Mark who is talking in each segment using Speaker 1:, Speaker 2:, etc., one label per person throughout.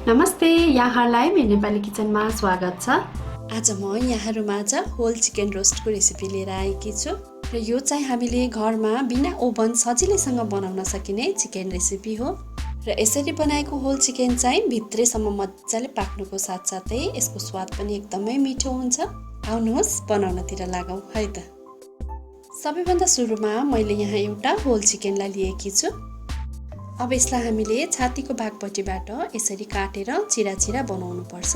Speaker 1: नमस्ते, यहाँलाई मेरोनेपालिकिचनमा स्वागत छ।
Speaker 2: आज म यहाँहरुमाझ होल चिकन रोस्टको रेसिपी लिएर आएकी छु र यो चाहिँ हामीले घरमा बिना ओभन सजिलैसँग बनाउन सकिने चिकन रेसिपी हो र यसरी बनाएको होल चिकन चाहिँ भित्रैसम्म मज्जाले पाक्नुको साथसाथै यसको स्वाद पनि एकदमै मिठो हुन्छ। आउनुहोस् बनाउनतिर लागौं है त। सबैभन्दा सुरुमा मैले यहाँ एउटा होल चिकनलाई लिएकी छु। अब यसलाई हामीले छातीको भागपट्टिबाट यसरी काटेर चिरा बनाउनु पर्छ।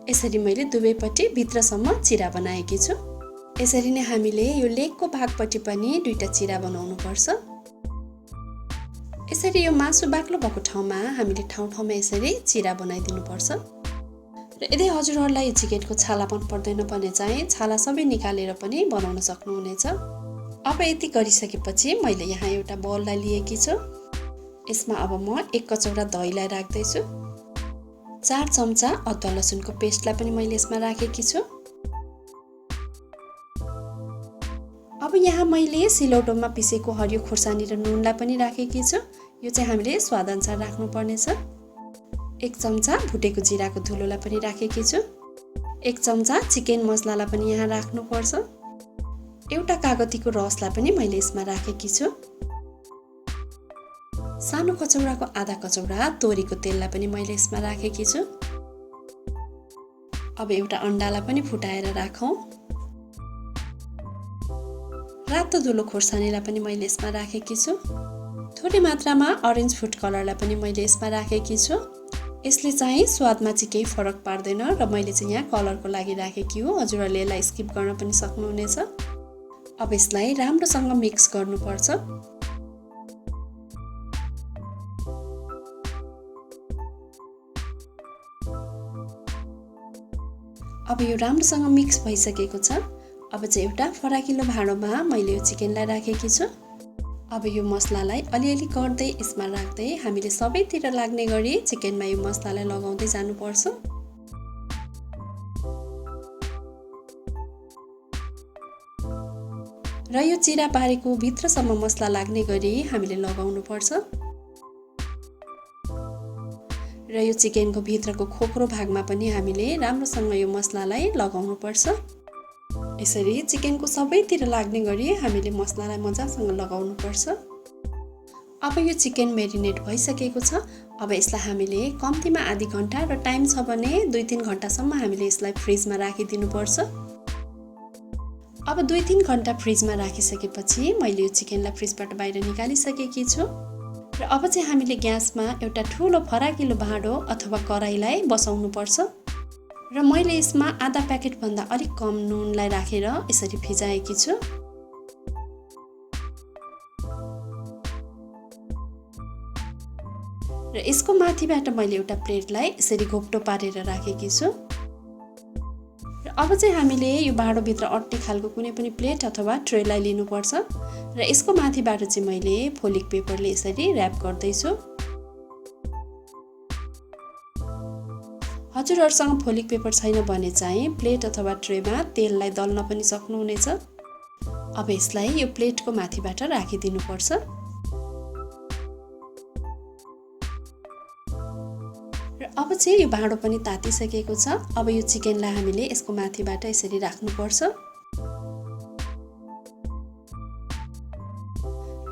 Speaker 2: यसरी मैले दुवैपट्टि भित्रसम्म चिरा बनाएकी छु। यसरी नै हामीले यो लेगको भागपट्टि पनि दुईटा चिरा बनाउनु पर्छ। यसरी यो मासु बाक्लो भएको ठाउँमा हामीले ठाउँमा यसरी चिरा बनाइदिनु पर्छ। र यदि हजुरहरूलाई यो चिकनको छाला मन पर्दैन भने चाहिँ छाला सबै निकालेर पनि बनाउन सक्नुहुनेछ। अब यति गरिसकेपछि मैले यहाँ एउटा बललाई लिएकी छु। यसमा अब म 1 कचौरा दहीलाई राख्दै छु। 4 चम्चा अदुवा लसुनको पेस्टलाई पनि मैले यसमा राखेकी छु। अब यहाँ मैले सिलौटोमा पिसेको हरियो खुर्सानी र नुनलाई पनि राखेकी छु। यो चाहिँ हामीले स्वादअनुसार राख्नु पर्नेछ। 1 चम्चा भुटेको जिराको धुलोलाई पनि राखेकी छु। 1 चम्चा चिकन मसलालाई पनि यहाँ राख्नु पर्छ। एउटा कागतीको रसलाई पनि मैले यसमा राखेकी छु। सानो कचौराको आधा कचौरा तोरीको तेललाई पनि मैले यसमा राखेकी छु। अब एउटा अन्डालाई पनि फुटाएर राखौं। रातो धुलो खोर्सानीलाई पनि मैले यसमा राखेकी छु। थोरै मात्रामा ऑरेन्ज फुड कलरलाई पनि मैले यसमा राखेकी छु। यसले चाहिँ स्वादमा चाहिँ केही फरक पार्दैन र मैले चाहिँ यहाँ कलरको लागि राखेकी हो। हजुरहरूले यसलाई स्किप गर्न पनि सक्नुहुनेछ। अब यसलाई राम्रोसँग मिक्स गर्नुपर्छ। अब यो राम्रोसँग मिक्स भइसकेको छ। अब चाहिँ एउटा फराकिलो भाँडोमा मैले यो चिकनलाई राखेकी छु। अब यो मसलालाई अलिअलि गर्दै यसमा राख्दै हामीले सबैतिर लाग्ने गरी चिकनमा यो मसलालाई लगाउँदै जानुपर्छ। र यो चिरा पारेको भित्रसम्म मसला लाग्ने गरी हामीले लगाउनु पर्छ। र यो चिकनको भित्रको खोक्रो भागमा पनि हामीले राम्रोसँग यो मसलालाई लगाउनु पर्छ। यसरी चिकनको सबैतिर लाग्ने गरी हामीले मसलालाई मजासँग लगाउनु पर्छ। अब यो चिकन मेरिनेट भइसकेको छ। अब यसलाई हामीले कम्तीमा आधी घण्टा र टाइम छ भने 2-3 घण्टासम्म हामीले यसलाई फ्रिजमा राखिदिनु पर्छ। अब 2-3 घण्टा फ्रिजमा राखिसकेपछि मैले यो चिकनलाई फ्रिजबाट बाहिर निकालिसकेकी छु। र अब चाहिँ हामीले ग्यासमा एउटा ठुलो फराकिलो भाँडो अथवा कराईलाई बसाउनु पर्छ। र मैले यसमा आधा प्याकेट भन्दा अलिक कम नुनलाई राखेर यसरी फिजाएकी छु। र यसको माथिबाट मैले एउटा प्लेटलाई यसरी घोप्टो पारेर राखेकी छु। र अब चाहिँ हामीले यो भाँडोभित्र अट्ने खालको कुनै पनि प्लेट अथवा ट्रेलाई लिनुपर्छ। र यसको माथिबाट चाहिँ मैले फोलिक पेपरले यसरी र्याप गर्दैछु। हजुरहरूसँग फोलिक पेपर छैन भने चाहिँ प्लेट अथवा ट्रेमा तेललाई दल्न पनि सक्नुहुनेछ। अब यसलाई यो प्लेटको माथिबाट राखिदिनु पर्छ। र अब चाहिँ यो भाँडो पनि तातिसकेको छ। अब यो चिकनलाई हामीले यसको माथिबाट यसरी राख्नुपर्छ।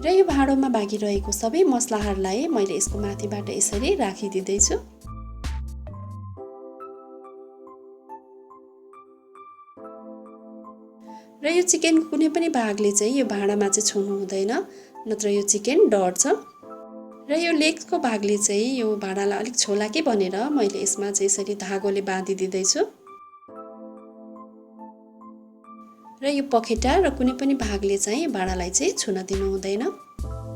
Speaker 2: र यो भाँडोमा बाँकी रहेको सबै मसलाहरूलाई मैले यसको माथिबाट यसरी राखिदिँदैछु। र यो चिकनको कुनै पनि भागले चाहिँ यो भाँडामा चाहिँ छुनु हुँदैन, नत्र यो चिकन डढ्छ। र यो लेगको भागले चाहिँ यो भाँडालाई अलिक छोलाकै बनेर मैले यसमा चाहिँ यसरी धागोले बाँधिदिँदैछु। र यो पखेटा र कुनै पनि भागले चाहिँ भाँडालाई चाहिँ छुन दिनु हुँदैन।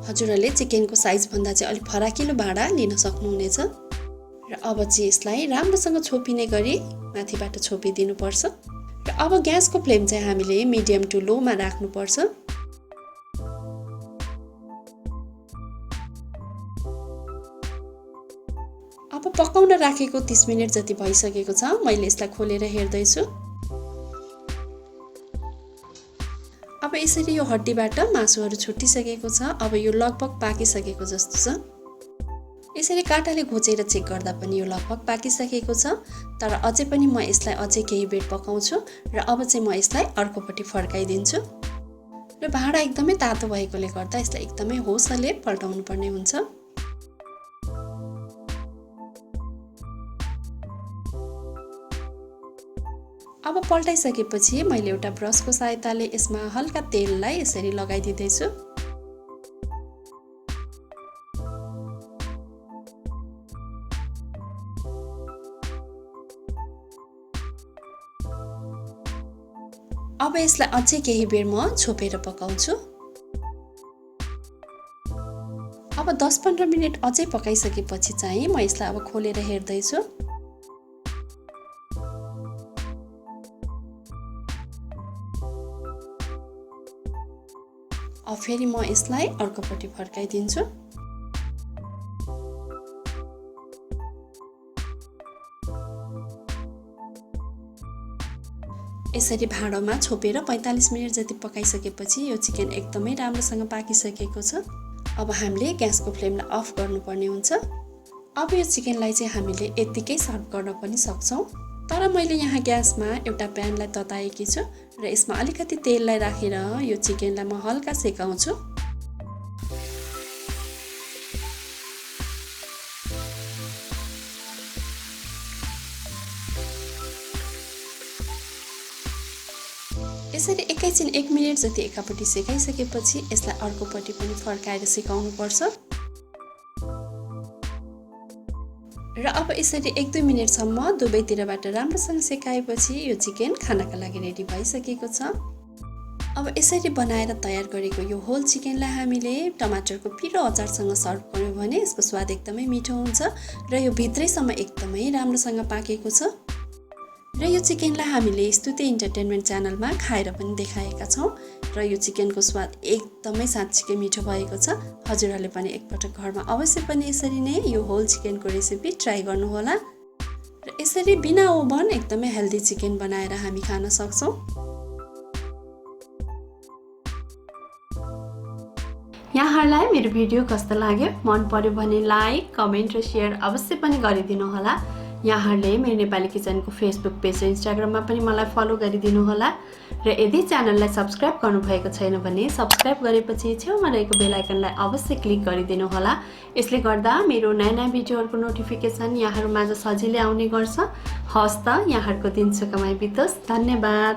Speaker 2: हजुरहरूले चिकनको साइजभन्दा चाहिँ अलिक फराकिलो भाँडा लिन सक्नुहुनेछ। र अब चाहिँ यसलाई राम्रोसँग छोपिने गरी माथिबाट छोपिदिनु पर्छ। र अब ग्यासको फ्लेम चाहिँ हामीले मिडियम टु लोमा राख्नुपर्छ। अब पकाउन राखेको 30 मिनेट जति भइसकेको छ। मैले यसलाई खोलेर हेर्दैछु। अब यसरी यो हड्डीबाट मासुहरू छुटिसकेको छ। अब यो लगभग पाकिसकेको जस्तो छ। यसरी काँटाले घोचेर चेक गर्दा पनि यो लगभग पाकिसकेको छ। तर अझै पनि म यसलाई अझै केही बेर पकाउँछु र अब चाहिँ म यसलाई अर्कोपट्टि फर्काइदिन्छु। र भाँडा एकदमै तातो भएकोले गर्दा यसलाई एकदमै होसले पल्टाउनु पर्ने हुन्छ। अब पल्टाइसकेपछि मैले एउटा ब्रसको सहायताले यसमा हल्का तेललाई यसरी लगाइदिँदैछु। अब यसलाई अझै केही बेर म छोपेर पकाउँछु। अब 10-15 मिनेट अझै पकाइसकेपछि चाहिँ म यसलाई अब खोलेर हेर्दैछु। अब फेरि म यसलाई अर्कोपट्टि फर्काइदिन्छु। यसरी भाँडोमा छोपेर 45 मिनेट जति पकाइसकेपछि यो चिकन एकदमै राम्रोसँग पाकिसकेको छ। अब हामीले ग्यासको फ्लेमलाई अफ गर्नुपर्ने हुन्छ। अब यो चिकनलाई चाहिँ हामीले यत्तिकै सर्भ गर्न पनि सक्छौँ। तर मैले यहाँ ग्यासमा एउटा प्यानलाई तताएकी छु र यसमा अलिकति तेललाई राखेर यो चिकनलाई म हल्का सेकाउँछु। यसरी एकैछिन 1 मिनेट जति एकापट्टि सेकाइसकेपछि यसलाई अर्कोपट्टि पनि फर्काएर सेकाउनु पर्छ। र अब यसरी 1-2 मिनेटसम्म दुवैतिरबाट राम्रोसँग सेकाएपछि यो चिकन खानाका लागि रेडी भइसकेको छ। अब यसरी बनाएर तयार गरेको यो होल चिकनलाई हामीले टमाटरको पिरो अचारसँग सर्भ गर्यौं भने यसको स्वाद एकदमै मिठो हुन्छ र यो भित्रैसम्म एकदमै राम्रोसँग पाकेको छ। र यो चिकनलाई हामीले स्तुति एन्टरटेनमेन्ट च्यानलमा खाएर पनि देखाएका छौं र यो चिकनको स्वाद एकदमै साँच्चै मिठो भएको छ। हजुरहरूले पनि एकपटक घरमा अवश्य पनि यसरी नै यो होल चिकनको रेसिपी ट्राई गर्नुहोला र यसरी बिना ओभन एकदमै हेल्दी चिकन बनाएर हामी खान सक्छौं।
Speaker 1: यहाँहरूलाई मेरो भिडियो कस्तो लाग्यो? मन पर्यो भने लाइक, कमेन्ट र शेयर अवश्य पनि गरिदिनु होला। यहाँहरूले मेरो नेपाली किचनको फेसबुक पेज र इन्स्टाग्राममा पनि मलाई फलो गरिदिनु होला र यदि च्यानललाई सब्स्क्राइब गर्नुभएको छैन भने सब्स्क्राइब गरेपछि छेउमा रहेको बेल आइकनलाई अवश्य क्लिक गरिदिनु होला। यसले गर्दा मेरो नयाँ भिडियोहरूको नोटिफिकेसन यहाँहरूमाझ सजिलै आउने गर्छ। हवस् त, यहाँहरूको दिन सुखमय बितोस्। धन्यवाद।